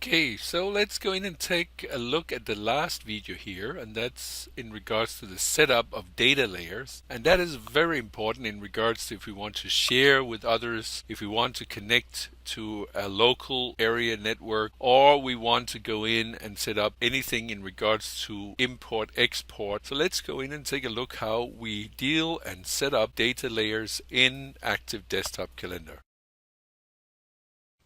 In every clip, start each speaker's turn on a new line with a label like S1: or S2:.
S1: Okay, so let's go in and take a look at the last video here, and that's in regards to the setup of data layers. And that is very important in regards to if we want to share with others, if we want to connect to a local area network, or we want to go in and set up anything in regards to import, export. So let's go in and take a look how we deal and set up data layers in Active Desktop Calendar.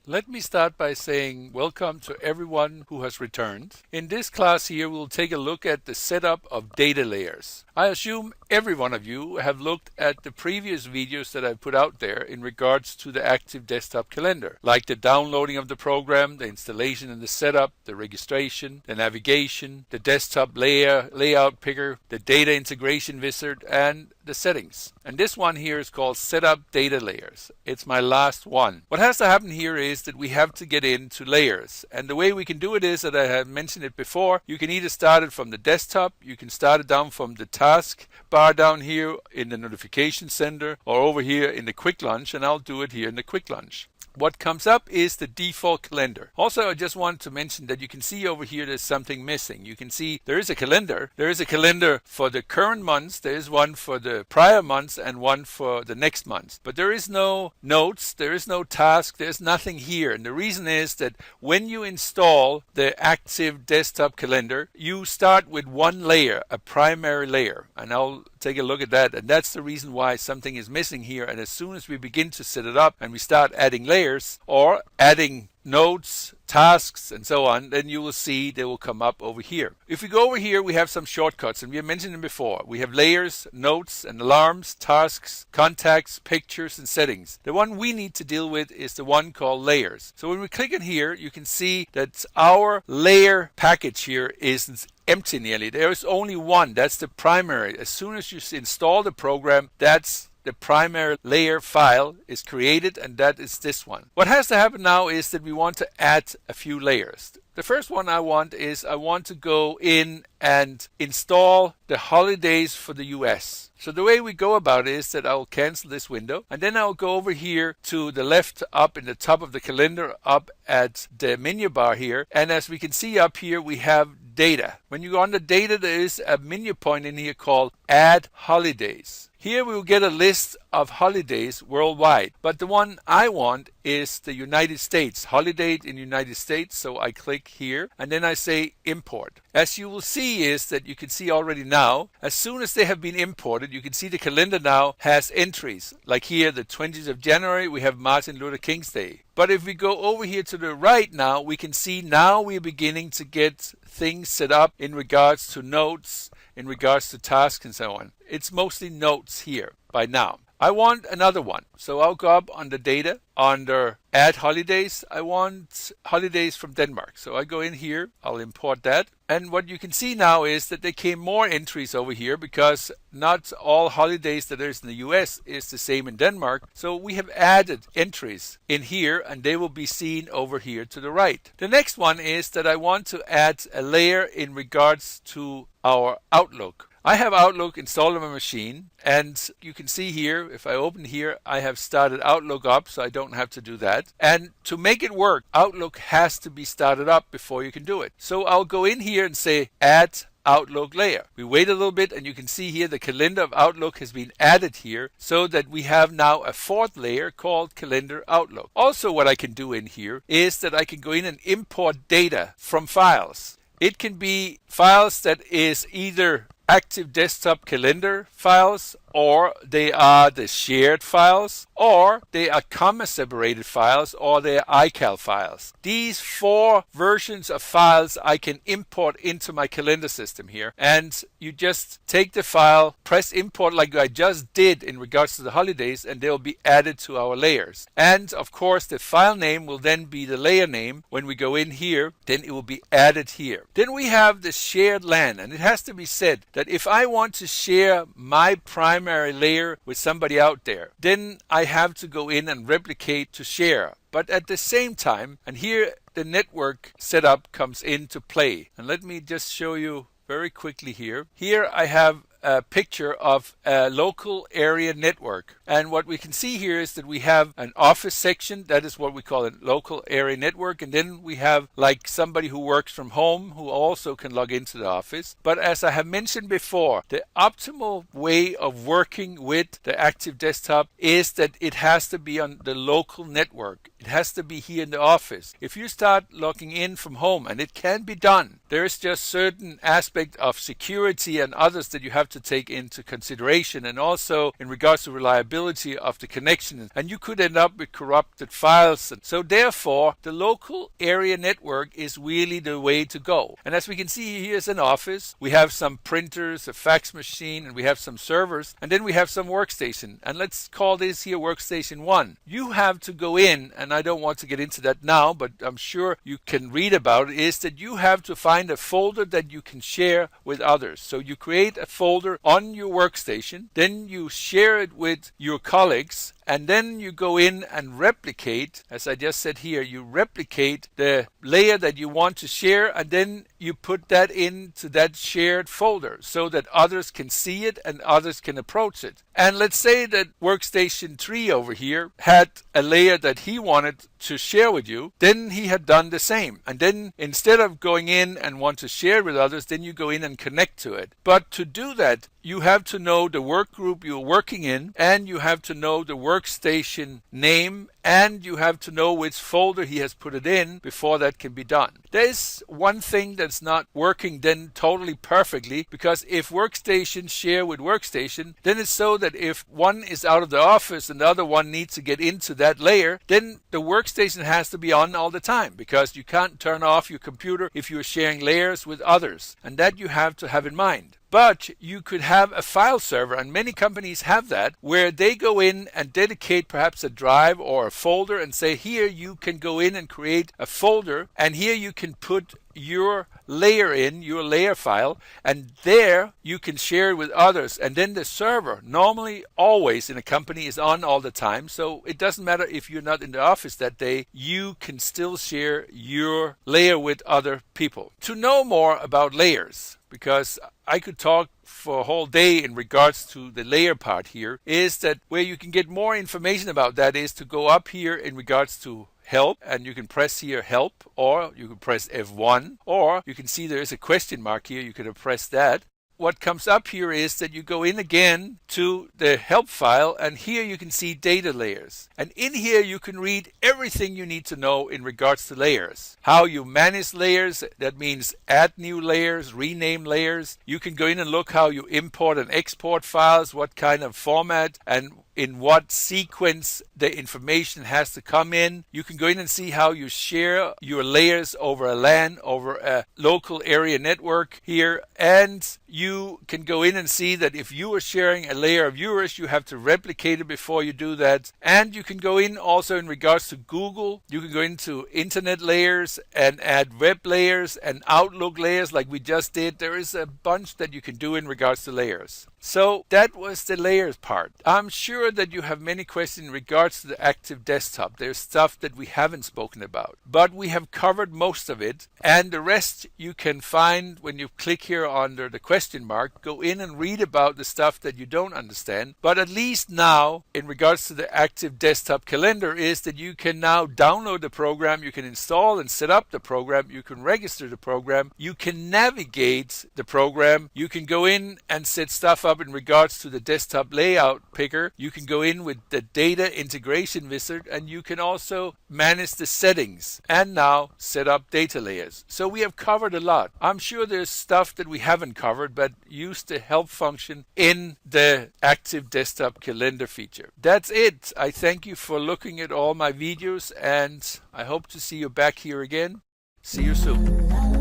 S1: Let me start by saying welcome to everyone who has returned. In this class here, we'll take a look at the setup of data layers. I assume every one of you have looked at the previous videos that I've put out there in regards to the Active Desktop Calendar, like the downloading of the program, the installation and the setup, the registration, the navigation, the desktop layout picker, the data integration wizard, and the settings. And this one here is called Setup Data Layers. It's my last one. What has to happen here is that we have to get into layers. And the way we can do it is that I have mentioned it before. You can either start it from the desktop, you can start it down from the task bar down here in the notification center, or over here in the quick launch, and I'll do it here in the quick launch. What comes up is the default calendar. Also, I just want to mention that you can see over here there's something missing. You can see there is a calendar. There is a calendar for the current months, there is one for the prior months, and one for the next month. But there is no notes, there is no task, there's nothing here. And the reason is that when you install the Active Desktop Calendar, you start with one layer, a primary layer. And I'll take a look at that. And that's the reason why something is missing here. And as soon as we begin to set it up and we start adding layers or adding notes, tasks, and so on, then you will see they will come up over here. If we go over here, we have some shortcuts, and we have mentioned them before. We have layers, notes, and alarms, tasks, contacts, pictures, and settings. The one we need to deal with is the one called layers. So when we click on here, you can see that our layer package here is empty nearly. There is only one. That's the primary. As soon as you install the program, that's the primary layer file is created, and that is this one. What has to happen now is that we want to add a few layers. The first one I want to go in and install the holidays for the US. So the way we go about it is that I'll cancel this window, and then I'll go over here to the left up in the top of the calendar up at the menu bar here, and as we can see up here we have data. When you go on the data, there is a menu point in here called Add Holidays. Here we will get a list of holidays worldwide, but the one I want is the United States, holiday in the United States. So I click here and then I say import. As you will see is that you can see already now, as soon as they have been imported, you can see the calendar now has entries. Like here, the 20th of January, we have Martin Luther King's Day. But if we go over here to the right now, we can see now we're beginning to get things set up in regards to notes, in regards to tasks and so on. It's mostly notes here by now. I want another one. So I'll go up under data, under add holidays. I want holidays from Denmark. So I go in here, I'll import that. And what you can see now is that there came more entries over here because not all holidays that there is in the US is the same in Denmark. So we have added entries in here and they will be seen over here to the right. The next one is that I want to add a layer in regards to our Outlook. I have Outlook installed on my machine, and you can see here, if I open here, I have started Outlook up, so I don't have to do that. And to make it work, Outlook has to be started up before you can do it. So I'll go in here and say Add Outlook layer. We wait a little bit and you can see here the calendar of Outlook has been added here so that we have now a fourth layer called Calendar Outlook. Also what I can do in here is that I can go in and import data from files. It can be files that is either Active Desktop Calendar files, or they are the shared files, or they are comma separated files, or they are iCal files. These four versions of files I can import into my calendar system here, and you just take the file, press import like I just did in regards to the holidays, and they'll be added to our layers. And of course the file name will then be the layer name. When we go in here, then it will be added here. Then we have the shared LAN, and it has to be said that if I want to share my primary layer with somebody out there, then I have to go in and replicate to share. But at the same time, and here the network setup comes into play. And let me just show you very quickly here. Here I have a picture of a local area network. And what we can see here is that we have an office section. That is what we call a local area network. And then we have like somebody who works from home who also can log into the office. But as I have mentioned before, the optimal way of working with the Active Desktop is that it has to be on the local network. It has to be here in the office. If you start logging in from home, and it can be done, there is just certain aspect of security and others that you have to take into consideration, and also in regards to reliability of the connection, and you could end up with corrupted files. So therefore, the local area network is really the way to go. And as we can see, here's an office. We have some printers, a fax machine, and we have some servers, and then we have some workstation. And let's call this here workstation 1. You have to go in, and I don't want to get into that now, but I'm sure you can read about it, is that you have to find a folder that you can share with others. So you create a folder on your workstation, then you share it with your colleagues, and then you go in and replicate, as I just said here, you replicate the layer that you want to share, and then you put that into that shared folder so that others can see it and others can approach it. And let's say that workstation 3 over here had a layer that he wanted to share with you, then he had done the same. And then instead of going in and want to share with others, then you go in and connect to it. But to do that, you have to know the work group you're working in, and you have to know the workstation name, and you have to know which folder he has put it in before that can be done. There's one thing that's not working then totally perfectly, because if workstations share with workstation, then it's so that if one is out of the office and the other one needs to get into that layer, then the workstation has to be on all the time, because you can't turn off your computer if you're sharing layers with others, and that you have to have in mind. But you could have a file server, and many companies have that, where they go in and dedicate perhaps a drive or a folder and say, here you can go in and create a folder, and here you can put your layer in, your layer file, and there you can share it with others. And then the server, normally always in a company, is on all the time, so it doesn't matter if you're not in the office that day, you can still share your layer with other people. To know more about layers, because I could talk for a whole day in regards to the layer part here, is that where you can get more information about that is to go up here in regards to help, and you can press here help, or you can press F1, or you can see there is a question mark here, you can press that. What comes up here is that you go in again to the help file, and here you can see data layers. And in here you can read everything you need to know in regards to layers. How you manage layers, that means add new layers, rename layers. You can go in and look how you import and export files, what kind of format, and in what sequence the information has to come in. You can go in and see how you share your layers over a LAN, over a local area network here. And you can go in and see that if you are sharing a layer of yours, you have to replicate it before you do that. And you can go in also in regards to Google. You can go into internet layers and add web layers and Outlook layers like we just did. There is a bunch that you can do in regards to layers. So that was the layers part. I'm sure that you have many questions in regards to the Active Desktop. There's stuff that we haven't spoken about, but we have covered most of it, and the rest you can find when you click here under the question mark. Go in and read about the stuff that you don't understand. But at least now, in regards to the Active Desktop Calendar, is that you can now download the program, you can install and set up the program, you can register the program, you can navigate the program, you can go in and set stuff up in regards to the desktop layout picker. You can go in with the data integration wizard, and you can also manage the settings and now set up data layers. So we have covered a lot. I'm sure there's stuff that we haven't covered, but use the help function in the Active Desktop Calendar feature. That's it. I thank you for looking at all my videos, and I hope to see you back here again. See you soon.